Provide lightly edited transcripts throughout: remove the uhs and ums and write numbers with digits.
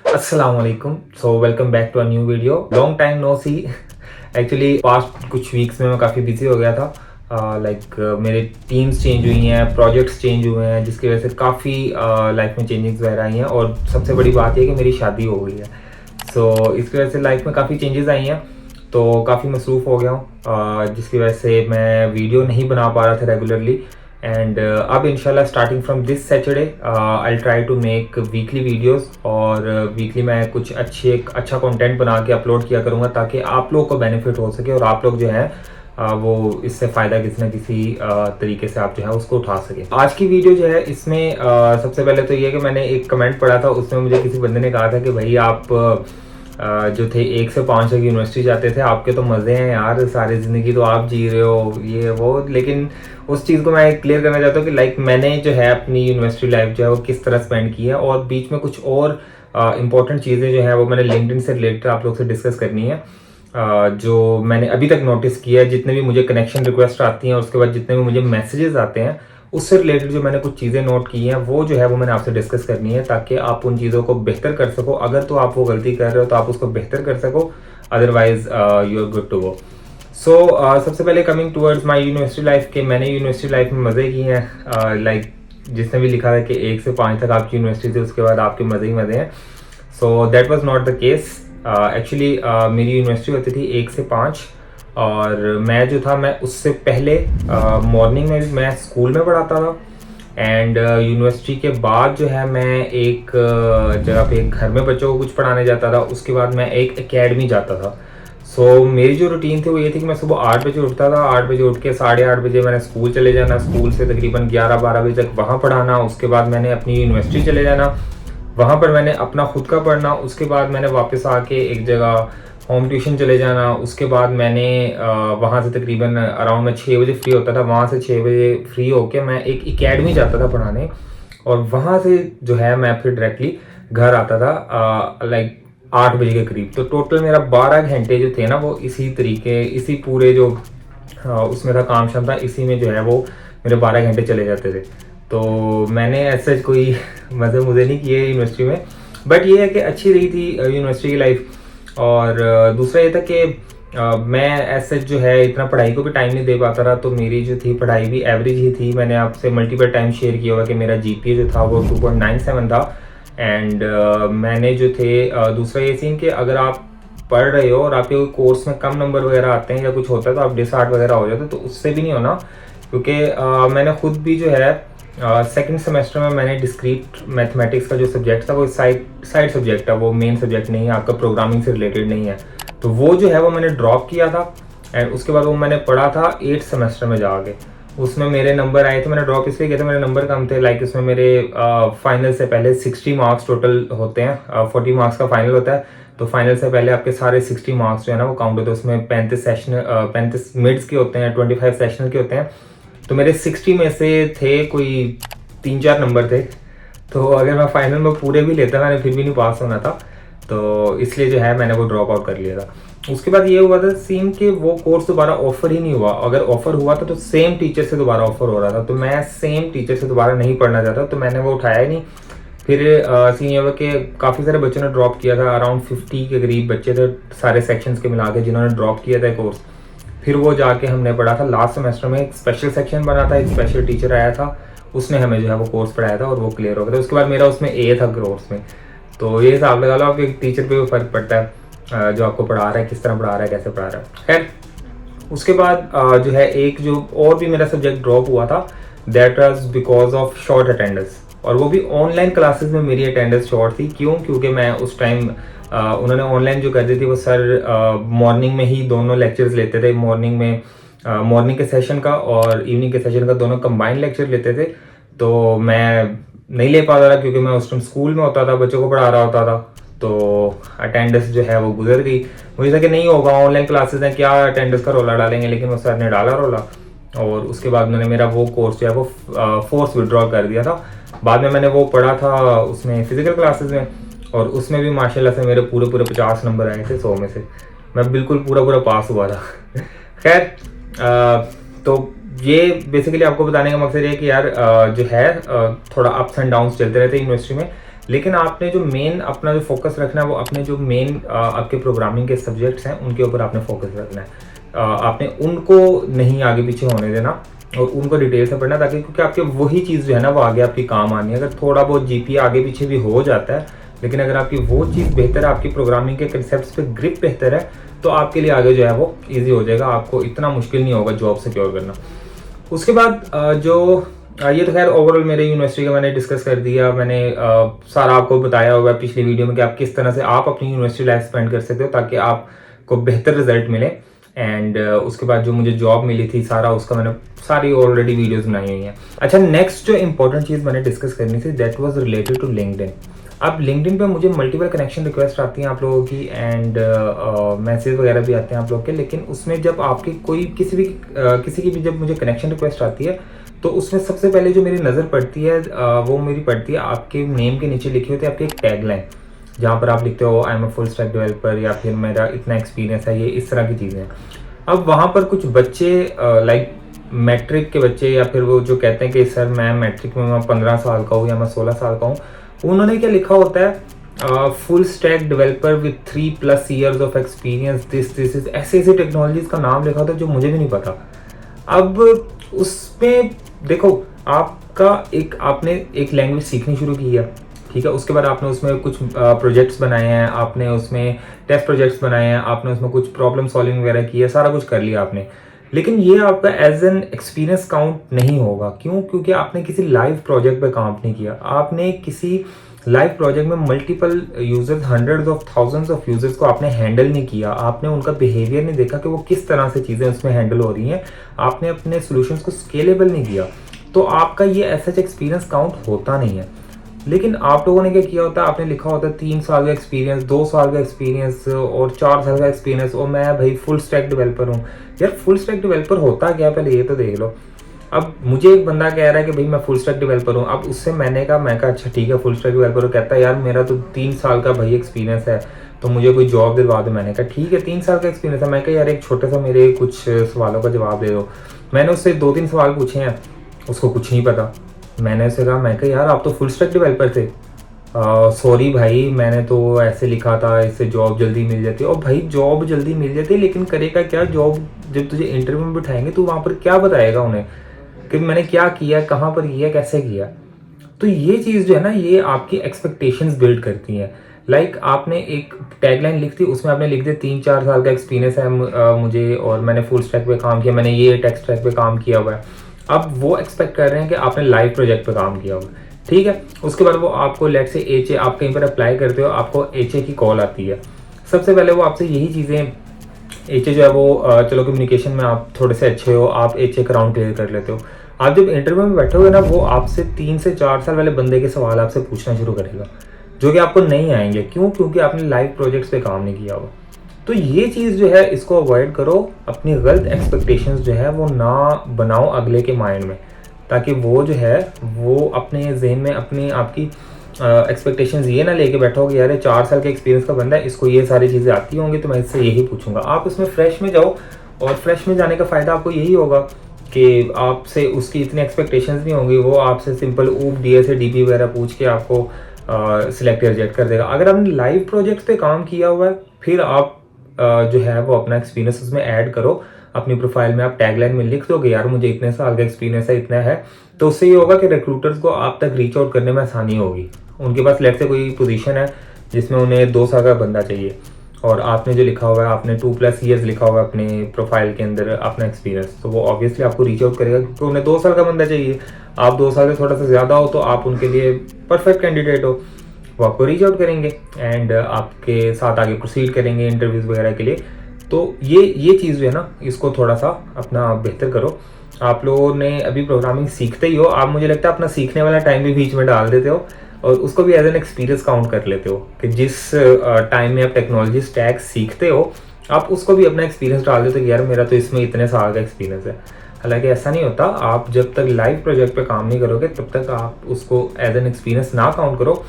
अस्सलाम वालेकुम। So welcome back to a new video. Long time no see. Actually past कुछ weeks में मैं काफ़ी बिजी हो गया था। मेरे टीम्स चेंज हुई हैं, प्रोजेक्ट्स चेंज हुए हैं, जिसकी वजह से काफ़ी लाइफ में चेंजेस वगैरह आई हैं। और सबसे बड़ी बात यह कि मेरी शादी हो गई है। इसकी वजह से लाइफ में काफ़ी चेंजेस आई हैं, तो काफ़ी मसरूफ़ हो गया हूँ, जिसकी वजह से मैं वीडियो नहीं बना पा रहा था रेगुलरली। एंड अब इंशाल्लाह starting from this Saturday I try to make weekly videos. और वीकली मैं कुछ अच्छा कंटेंट बना के अपलोड किया करूँगा, ताकि आप लोग को बेनिफिट हो सके और आप लोग जो है वो इससे फ़ायदा किसी न किसी तरीके से आप जो है उसको उठा सके। आज की वीडियो जो है इसमें सबसे पहले तो ये है कि मैंने एक कमेंट पढ़ा था, उसमें मुझे किसी बंदे ने कहा था कि भाई आप जो थे 1 से 5 तक यूनिवर्सिटी जाते थे, आपके तो मज़े हैं यार, सारी ज़िंदगी तो आप जी रहे हो ये वो। लेकिन उस चीज़ को मैं क्लियर करना चाहता हूँ कि लाइक मैंने जो है अपनी यूनिवर्सिटी लाइफ जो है वो किस तरह स्पेंड की है, और बीच में कुछ और इंपॉर्टेंट चीज़ें जो है वो मैंने लिंक्डइन से रिलेटेड आप लोग से डिस्कस करनी है। जो मैंने अभी तक नोटिस किया है, जितने भी मुझे कनेक्शन रिक्वेस्ट आती हैं, उसके बाद जितने भी मुझे मैसेजेस आते हैं, उससे रिलेटेड जो मैंने कुछ चीज़ें नोट की हैं वो जो है वो मैंने आपसे डिस्कस करनी है, ताकि आप उन चीज़ों को बेहतर कर सको। अगर तो आप वो गलती कर रहे हो तो आप उसको बेहतर कर सको, otherwise you are good to go. सबसे पहले coming towards my university life के, मैंने यूनिवर्सिटी लाइफ में मज़े किए हैं। जिसने भी लिखा है कि 1 से 5 तक आपकी यूनिवर्सिटी थी, उसके बाद आपके मज़े ही मज़े हैं। So that was not the case. Actually मेरी यूनिवर्सिटी होती थी 1 से 5, और मैं जो था मैं उससे पहले मॉर्निंग में मैं स्कूल में पढ़ाता था। एंड यूनिवर्सिटी के बाद जो है मैं एक जगह पे एक घर में बच्चों को कुछ पढ़ाने जाता था। उसके बाद मैं एक एकेडमी जाता था। मेरी जो रूटीन थी वो ये थी कि मैं सुबह 8 बजे उठता था। 8 बजे उठ के 8:30 बजे मैंने स्कूल चले जाना, स्कूल से तकरीबन 11-12 बजे तक वहाँ पढ़ाना। उसके बाद मैंने अपनी यूनिवर्सिटी चले जाना, वहाँ पर मैंने अपना खुद का पढ़ना। उसके बाद मैंने वापस आके एक जगह होम ट्यूशन चले जाना। उसके बाद मैंने वहाँ से तकरीबन अराउंड मैं 6 बजे फ्री होता था। वहाँ से 6 बजे फ्री होके मैं एक एकेडमी जाता था पढ़ाने, और वहाँ से जो है मैं फिर डायरेक्टली घर आता था लाइक 8 बजे के करीब। तो टोटल मेरा 12 घंटे जो थे ना वो इसी तरीके, इसी पूरे जो उसमें था काम शाम था, इसी में जो है वो मेरे 12 घंटे चले जाते थे। तो मैंने ऐसा कोई मज़े मुझे नहीं किए यूनिवर्सिटी में, बट ये है कि अच्छी रही थी यूनिवर्सिटी की लाइफ। और दूसरा ये था कि मैं ऐसे जो है इतना पढ़ाई को भी टाइम नहीं दे पाता रहा, तो मेरी जो थी पढ़ाई भी एवरेज ही थी। मैंने आपसे मल्टीपल टाइम शेयर किया हुआ कि मेरा जीपीए जो था वो 2.97 था। एंड मैंने जो थे दूसरा ये सीन कि अगर आप पढ़ रहे हो और आपके कोई कोर्स में कम नंबर वगैरह आते हैं या कुछ होता है तो आप डिसहार्ट वगैरह हो जाते हो, तो उससे भी नहीं होना। क्योंकि मैंने खुद भी जो है सेकंड सेमेस्टर में मैंने डिस्क्रीट मैथमेटिक्स का जो सब्जेक्ट था वो साइड सब्जेक्ट है, वो मेन सब्जेक्ट नहीं है, आपका प्रोग्रामिंग से रिलेटेड नहीं है। तो वो जो है वो मैंने ड्रॉप किया था। एंड उसके बाद वो मैंने पढ़ा था 8th सेमेस्टर में जाके। उसमें मेरे नंबर आए थे, मैंने ड्रॉप इसलिए किया था, मेरे नंबर कम थे। लाइक इसमें मेरे फाइनल से पहले 60 मार्क्स टोटल होते हैं, 40 मार्क्स का फाइनल होता है। तो फाइनल से पहले आपके सारे 60 मार्क्स जो है ना वो काउंट होते हैं। उसमें 35 मिड्स के होते हैं, 25 सेशनल के होते हैं। तो मेरे 60 में से थे कोई 3-4 नंबर थे। तो अगर मैं फाइनल में पूरे भी लेता मैंने फिर भी नहीं पास होना था, तो इसलिए जो है मैंने वो ड्रॉप आउट कर लिया था। उसके बाद ये हुआ था सीन कि वो कोर्स दोबारा ऑफर ही नहीं हुआ। अगर ऑफर हुआ था तो सेम टीचर से दोबारा ऑफर हो रहा था, तो मैं सेम टीचर से दोबारा नहीं पढ़ना चाहता, तो मैंने वो उठाया ही नहीं। फिर सीन ये हुआ कि काफ़ी सारे बच्चों ने ड्रॉप किया था, अराउंड 50 के करीब बच्चे थे सारे सेक्शंस के मिला के जिन्होंने ड्रॉप किया था कोर्स। फिर वो जाके हमने पढ़ा था लास्ट सेमेस्टर में, एक स्पेशल सेक्शन बना था, एक स्पेशल टीचर आया था, उसने हमें जो है वो कोर्स पढ़ाया था और वो क्लियर हो गया था। उसके बाद मेरा उसमें ए था कोर्स में। तो ये हिसाब लगा लो आप, एक टीचर पे भी फर्क पड़ता है जो आपको पढ़ा रहा है, किस तरह पढ़ा रहा है, कैसे पढ़ा रहा है। खैर उसके बाद जो है एक जो और भी मेरा सब्जेक्ट ड्रॉप हुआ था, that was because of short attendance. और वो भी ऑनलाइन क्लासेस में मेरी अटेंडेंस शॉर्ट थी। क्यों? क्योंकि मैं उस टाइम उन्होंने ऑनलाइन जो कर दी थी वो सर मॉर्निंग में ही दोनों लेक्चर्स लेते थे। मॉर्निंग के सेशन का और इवनिंग के सेशन का दोनों कंबाइंड लेक्चर लेते थे। तो मैं नहीं ले पाता था क्योंकि मैं उस टाइम स्कूल में होता था, बच्चों को पढ़ा रहा होता था। तो अटेंडेंस जो है वो गुजर गई। मुझे था कि नहीं होगा, ऑनलाइन क्लासेस हैं, क्या अटेंडेंस का रोला डालेंगे, लेकिन वो सर ने डाला रोला। और उसके बाद मैंने मेरा वो कोर्स जो है वो फोर्स विड्रॉ कर दिया था। बाद में मैंने वो पढ़ा था उसमें फिजिकल क्लासेस में, और उसमें भी माशाल्लाह से मेरे पूरे 50 नंबर आए थे 100 में से। मैं बिल्कुल पूरा पास हुआ था। खैर तो ये बेसिकली आपको बताने का मकसद ये कि यार जो है थोड़ा अप्स एंड डाउन्स चलते रहते हैं यूनिवर्सिटी में। लेकिन आपने जो मेन अपना जो फोकस रखना है वो अपने जो मेन आपके प्रोग्रामिंग के सब्जेक्ट्स हैं उनके ऊपर आपने फोकस रखना है। आपने उनको नहीं आगे पीछे होने देना और उनको डिटेल से पढ़ना, ताकि क्योंकि आपके वही चीज़ जो है ना वो आगे आपकी काम आनी है। अगर थोड़ा बहुत जीपीए आगे पीछे भी हो जाता है, लेकिन अगर आपकी वो चीज़ बेहतर है, आपकी प्रोग्रामिंग के कंसेप्ट्स पे ग्रिप बेहतर है, तो आपके लिए आगे जो है वो ईजी हो जाएगा। आपको इतना मुश्किल नहीं होगा जॉब सिक्योर करना। उसके बाद ये तो खैर ओवरऑल मेरे यूनिवर्सिटी का मैंने डिस्कस कर दिया। मैंने सारा आपको बताया होगा पिछली वीडियो में कि आप किस तरह से आप अपनी यूनिवर्सिटी लाइफ स्पेंड कर सकते हो ताकि आपको बेहतर रिजल्ट मिले। एंड उसके बाद जो मुझे जॉब मिली थी सारा उसका मैंने सारी ऑलरेडी वीडियोस बनाई हुई हैं। अच्छा, नेक्स्ट जो इंपॉर्टेंट चीज़ मैंने डिस्कस करनी थी that was related to LinkedIn. अब लिंक्डइन पे मुझे मल्टीपल कनेक्शन रिक्वेस्ट आती हैं आप लोगों की एंड मैसेज वगैरह भी आते हैं आप लोग के, लेकिन उसमें जब आपकी कोई किसी की भी जब मुझे कनेक्शन रिक्वेस्ट आती है तो उसमें सबसे पहले जो मेरी नज़र पड़ती है वो मेरी पड़ती है आपके नेम के नीचे लिखी होती है आपकी एक टैगलाइन, जहाँ पर आप लिखते हो I am a full stack developer या फिर मेरा इतना एक्सपीरियंस है, ये इस तरह की चीज़ें हैं। अब वहाँ पर कुछ बच्चे लाइक मैट्रिक के बच्चे या फिर वो जो कहते हैं कि सर मैं मैट्रिक में मैं 15 साल का हूँ या मैं 16 साल का हूँ, उन्होंने क्या लिखा होता है full stack developer with 3+ years of experience this is ऐसे टेक्नोलॉजीज का नाम लिखा होता है जो मुझे भी नहीं पता। अब उसमें देखो आपने एक लैंग्वेज सीखनी शुरू की है, ठीक है, उसके बाद आपने उसमें कुछ प्रोजेक्ट्स बनाए हैं, आपने उसमें टेस्ट प्रोजेक्ट्स बनाए हैं, आपने उसमें कुछ प्रॉब्लम सॉल्विंग वगैरह की है, सारा कुछ कर लिया आपने, लेकिन ये आपका एज एन एक्सपीरियंस काउंट नहीं होगा। क्यों? क्योंकि आपने किसी लाइव प्रोजेक्ट पे काम नहीं किया। आपने किसी लाइव प्रोजेक्ट में multiple users, hundreds of thousands of users को आपने हैंडल नहीं किया। आपने उनका बिहेवियर नहीं देखा कि वो किस तरह से चीज़ें उसमें हैंडल हो रही हैं। आपने अपने सोल्यूशंस को स्केलेबल नहीं किया, तो आपका ये ऐसा एक्सपीरियंस काउंट होता नहीं है। लेकिन आप लोगों ने क्या किया होता है, आपने लिखा होता है 3 साल का एक्सपीरियंस, 2 साल का एक्सपीरियंस और 4 साल का एक्सपीरियंस, और मैं भाई फुल स्टैक डेवलपर हूँ। यार फुल स्टैक डेवलपर होता क्या, पहले ये तो देख लो। अब मुझे एक बंदा कह रहा है कि भाई मैं फुल स्टैक डेवलपर हूँ। अब उससे मैं कहा अच्छा ठीक है फुल स्टैक डेवलपर हो। कहता है यार मेरा तो 3 साल का भाई एक्सपीरियंस है, तो मुझे कोई जॉब दिलवा दो। मैंने कहा ठीक है 3 साल का एक्सपीरियंस है। मैं कहा यार एक छोटे सा मेरे कुछ सवालों का जवाब दे दो। मैंने उससे 2-3 सवाल पूछे हैं, उसको कुछ नहीं पता। मैंने उससे कहा, मैं कहा यार आप तो फुल स्टैक डेवलपर थे। सॉरी भाई, मैंने तो ऐसे लिखा था, इससे जॉब जल्दी मिल जाती है। और भाई जॉब जल्दी मिल जाती है, लेकिन करेगा क्या? जॉब जब तुझे इंटरव्यू में बिठाएंगे तो वहाँ पर क्या बताएगा उन्हें कि मैंने क्या किया, कहाँ पर किया, कैसे किया। तो ये चीज़ जो है ना, ये आपकी एक्सपेक्टेशंस बिल्ड करती हैं। लाइक आपने एक टैगलाइन लिख दी, उसमें आपने लिख दिया 3-4 साल का एक्सपीरियंस है मुझे, और मैंने फुल स्टैक पे काम किया, मैंने ये टेक स्टैक पे काम किया हुआ है। अब वो एक्सपेक्ट कर रहे हैं कि आपने लाइव प्रोजेक्ट पे काम किया हुआ, ठीक है। उसके बाद वो आपको लेट से एचए, आप कहीं पर अप्लाई करते हो, आपको एचए की कॉल आती है। सबसे पहले वो आपसे यही चीज़ें, एचए जो है वो चलो कम्युनिकेशन में आप थोड़े से अच्छे हो, आप एचए का राउंड क्लियर कर लेते हो। आप जब इंटरव्यू में बैठोगे ना, वो आपसे 3 से 4 साल वाले बंदे के सवाल आपसे पूछना शुरू करेगा, जो कि आपको नहीं आएंगे। क्यों? क्योंकि आपने लाइव प्रोजेक्ट्स पे काम नहीं किया हुआ। तो ये चीज़ जो है इसको अवॉइड करो। अपनी गलत एक्सपेक्टेशंस जो है वो ना बनाओ अगले के माइंड में, ताकि वो जो है वो अपने जहन में अपनी आपकी एक्सपेक्टेशंस ये ना लेके बैठोगे यार 4 साल के एक्सपीरियंस का बंदा है, इसको ये सारी चीज़ें आती होंगी तो मैं इससे यही पूछूंगा। आप उसमें फ्रेश में जाओ, और फ्रेश में जाने का फ़ायदा आपको यही होगा कि आपसे उसकी इतनी एक्सपेक्टेशंस नहीं होंगी। वो आपसे सिंपल ऊप डी से डीपी वगैरह पूछ के आपको सिलेक्ट रिजेक्ट कर देगा। अगर आपने लाइव प्रोजेक्ट पे काम किया हुआ है, फिर आप जो है वो अपना एक्सपीरियंस उसमें ऐड करो। अपनी प्रोफाइल में आप टैगलाइन में लिख दोगे यार मुझे इतने साल का एक्सपीरियंस है, इतना है, तो उससे ये होगा कि रिक्रूटर्स को आप तक रीच आउट करने में आसानी होगी। उनके पास लेट से कोई पोजीशन है जिसमें उन्हें 2 साल का बंदा चाहिए, और आपने जो लिखा हुआ है, आपने 2+ ईयर्स लिखा हुआ है अपने प्रोफाइल के अंदर अपना एक्सपीरियंस, तो वो ऑब्वियसली आपको रीच आउट करेगा क्योंकि उन्हें 2 साल का बंदा चाहिए। आप 2 साल से थोड़ा सा ज़्यादा हो तो आप उनके लिए परफेक्ट कैंडिडेट हो, वो आपको रीच आउट करेंगे एंड आपके साथ आगे प्रोसीड करेंगे इंटरव्यूज़ वगैरह के लिए। तो ये चीज़ जो है ना, इसको थोड़ा सा अपना बेहतर करो। आप लोगों ने अभी प्रोग्रामिंग सीखते ही हो, आप मुझे लगता है अपना सीखने वाला टाइम भी बीच में डाल देते हो और उसको भी एज एन एक्सपीरियंस काउंट कर लेते हो कि जिस टाइम में आप टेक्नोलॉजी स्टैक सीखते हो, आप उसको भी अपना एक्सपीरियंस डाल देते हो कि यार मेरा तो इसमें इतने साल का एक्सपीरियंस है। हालांकि ऐसा नहीं होता। आप जब तक लाइव प्रोजेक्ट पे काम नहीं करोगे तब तक आप उसको एज एन एक्सपीरियंस ना काउंट करो।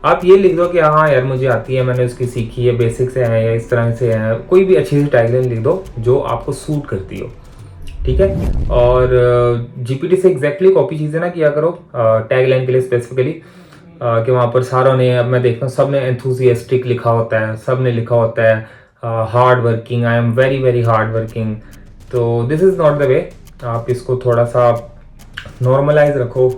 आप ये लिख दो कि हाँ यार मुझे आती है, मैंने उसकी सीखी है, बेसिक से है या इस तरह से है, कोई भी अच्छी सी टैगलाइन लिख दो जो आपको सूट करती हो, ठीक है। और जीपीटी से एग्जैक्टली कॉपी चीज़ें ना किया करो टैगलाइन के लिए स्पेसिफिकली। कि वहाँ पर सारों ने, अब मैं देखता हूँ सब ने एंथुसियास्टिक लिखा होता है, सब ने लिखा होता है hard working, I am very very hard working. तो this is not the way. आप इसको थोड़ा सा नॉर्मलाइज रखो,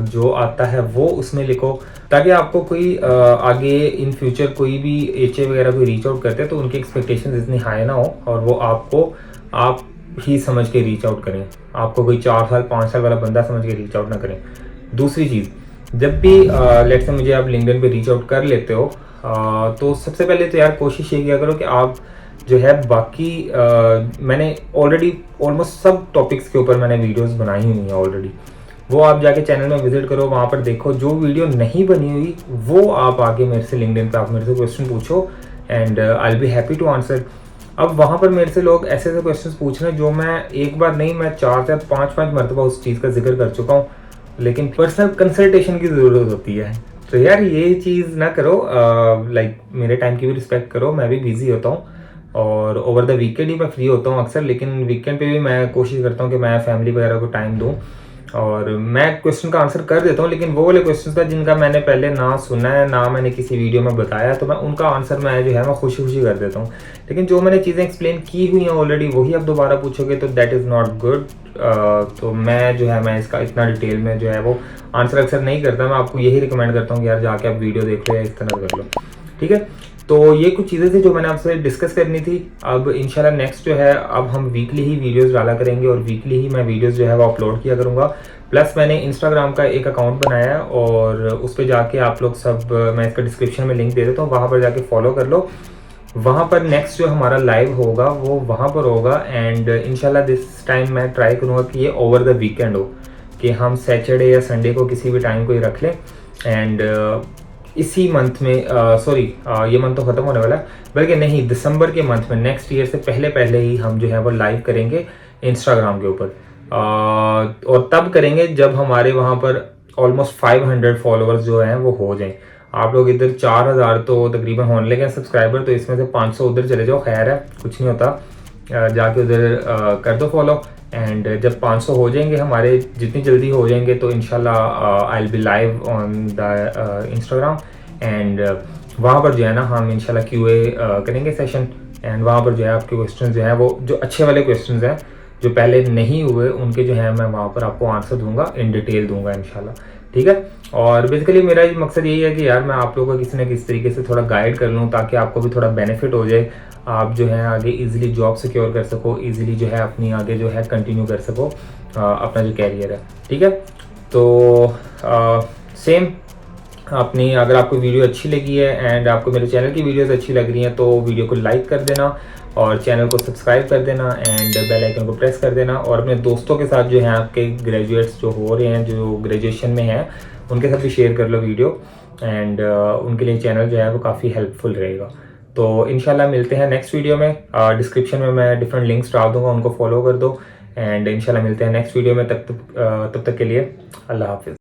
जो आता है वो उसमें लिखो, ताकि आपको कोई आगे इन फ्यूचर कोई भी एचए वगैरह कोई रीच आउट करते हैं तो उनकी एक्सपेक्टेशंस इतनी हाई ना हो और वो आपको आप ही समझ के रीच आउट करें, आपको कोई 4 साल 5 साल वाला बंदा समझ के रीच आउट ना करें। दूसरी चीज़, जब भी लेट्स से मुझे आप लिंक्डइन पे रीच आउट कर लेते हो, तो सबसे पहले तो यार कोशिश ये किया करो कि आप जो है बाकी मैंने ऑलरेडी ऑलमोस्ट सब टॉपिक्स के ऊपर मैंने वीडियोस बनाई हुई हैं ऑलरेडी, वो आप जाके चैनल में विजिट करो, वहाँ पर देखो। जो वीडियो नहीं बनी हुई वो आप आके मेरे से लिंक्डइन पे आप मेरे से क्वेश्चन पूछो and I will be happy to answer. अब वहाँ पर मेरे से लोग ऐसे ऐसे क्वेश्चन पूछ रहे हैं जो मैं एक बार नहीं, मैं 4 से 5 मरतबा उस चीज़ का जिक्र कर चुका हूँ, लेकिन पर्सनल कंसल्टेशन की ज़रूरत होती है। तो यार ये चीज़ ना करो, लाइक मेरे टाइम की भी रिस्पेक्ट करो, मैं भी बिजी होता हूँ और ओवर द वीकेंड ही मैं फ्री होता हूँ अक्सर, लेकिन वीकेंड पे भी मैं कोशिश करता हूँ कि मैं फैमिली वगैरह को टाइम दूँ और मैं क्वेश्चन का आंसर कर देता हूँ। लेकिन वो वाले क्वेश्चन का जिनका मैंने पहले ना सुना है ना मैंने किसी वीडियो में बताया, तो मैं उनका आंसर मैं जो है मैं खुशी खुशी कर देता हूँ। लेकिन जो मैंने चीज़ें एक्सप्लेन की हुई हैं ऑलरेडी वही आप दोबारा पूछोगे तो दैट इज़ नॉट गुड। तो मैं जो है मैं इसका इतना डिटेल में जो है वो आंसर अक्सर नहीं करता। मैं आपको यही रिकमेंड करता हूँ कि यार जाके आप वीडियो देख लो या इस तरह कर लो, ठीक है। तो ये कुछ चीज़ें थी जो मैंने आपसे डिस्कस करनी थी। अब इंशाल्लाह नेक्स्ट जो है अब हम वीकली ही वीडियोस डाला करेंगे और वीकली ही मैं वीडियोस जो है वो अपलोड किया करूँगा। प्लस मैंने इंस्टाग्राम का एक अकाउंट बनाया है और उस पर जाके आप लोग सब, मैं इसका डिस्क्रिप्शन में लिंक दे देता हूँ, वहाँ पर जाके फॉलो कर लो। वहाँ पर नेक्स्ट जो हमारा लाइव होगा वो वहाँ पर होगा एंड इंशाल्लाह दिस टाइम मैं ट्राई करूँगा कि ये ओवर द वीकेंड हो, कि हम सैटरडे या संडे को किसी भी टाइम को ही रख लें एंड इसी मंथ में सॉरी ये मंथ तो ख़त्म होने वाला है, बल्कि नहीं दिसंबर के मंथ में नेक्स्ट ईयर से पहले पहले ही हम जो है वो लाइव करेंगे इंस्टाग्राम के ऊपर। और तब करेंगे जब हमारे वहाँ पर ऑलमोस्ट 500 फॉलोअर्स जो हैं वो हो जाएं। आप लोग इधर 4000 तो तकरीबन होने लगे सब्सक्राइबर, तो इसमें से 500 उधर चले जाओ, खैर है कुछ नहीं होता, जाके उधर कर दो फॉलो एंड जब 500 हो जाएंगे हमारे, जितनी जल्दी हो जाएंगे तो इंशाल्लाह आई will B live on the Instagram and वहाँ पर जो है ना हम इंशाल्लाह क्यूए करेंगे सेशन एंड वहाँ पर जो है आपके क्वेश्चन जो है वो जो अच्छे वाले क्वेश्चन हैं जो पहले नहीं हुए उनके जो है मैं वहाँ पर आपको आंसर दूंगा, इन डिटेल दूंगा इंशाल्लाह, ठीक है। और बेसिकली मेरा मकसद यही है कि यार मैं आप लोगों को किसी न किसी तरीके से थोड़ा गाइड कर लूँ ताकि आपको भी थोड़ा बेनिफिट हो जाए, आप जो है आगे इजीली जॉब सिक्योर कर सको, इजीली जो है अपनी आगे जो है कंटिन्यू कर सको अपना जो कैरियर है, ठीक है। तो सेम अपनी, अगर आपको वीडियो अच्छी लगी है एंड आपको मेरे चैनल की वीडियोस अच्छी लग रही हैं तो वीडियो को लाइक कर देना और चैनल को सब्सक्राइब कर देना एंड बेल आइकन को प्रेस कर देना और अपने दोस्तों के साथ जो हैं आपके ग्रेजुएट्स जो हो रहे हैं, जो ग्रेजुएशन में हैं, उनके साथ भी शेयर कर लो वीडियो एंड उनके लिए चैनल जो है वो काफ़ी हेल्पफुल रहेगा। तो इंशाल्लाह मिलते हैं नेक्स्ट वीडियो में। डिस्क्रिप्शन में मैं डिफरेंट लिंक्स डाल दूंगा, उनको फॉलो कर दो एंड इंशाल्लाह मिलते हैं नेक्स्ट वीडियो में। तब तक के लिए अल्लाह हाफिज़।